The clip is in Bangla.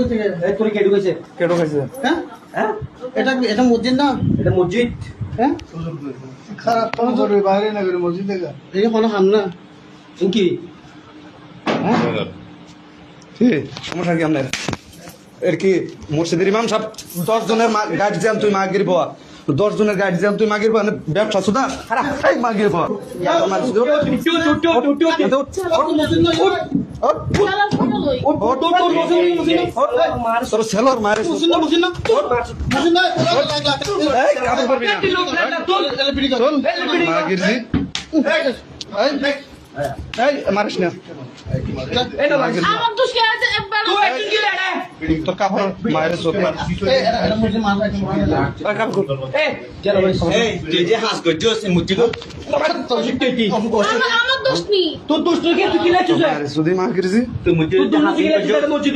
ঢুকেছে এই তোর কে ঢুকেছে? কে ঢুকাইছে? হ্যাঁ হ্যাঁ এটা মসজিদ না এটা মসজিদ। হ্যাঁ খারাপ কাম করবে বাইরে না করে মসজিদ থেকে। এই কোনো হাম না কি ঠিক সমস্যা কি আপনার? এর কি মসজিদের ইমাম সাহেব 10 জনের গাইড দেন তুই মাগির বাবা 10 জনের গাইড দেন তুই মাগির বাবা ব্যবসা সুদা খারাপ এই মাগির বাবা তোর ছেলের মারে মাগির জি এই মারিস না আমার দোষ কে আছে একবার তোর কাপড় মায়ের চোখ মার এই যে হাস করছিস মসজিদ আমার দোষ নেই তোর দোষ তুই কি তুই কি লাগছিস? যদি মাগির জি তুই মসজিদ হাস করছিস মসজিদ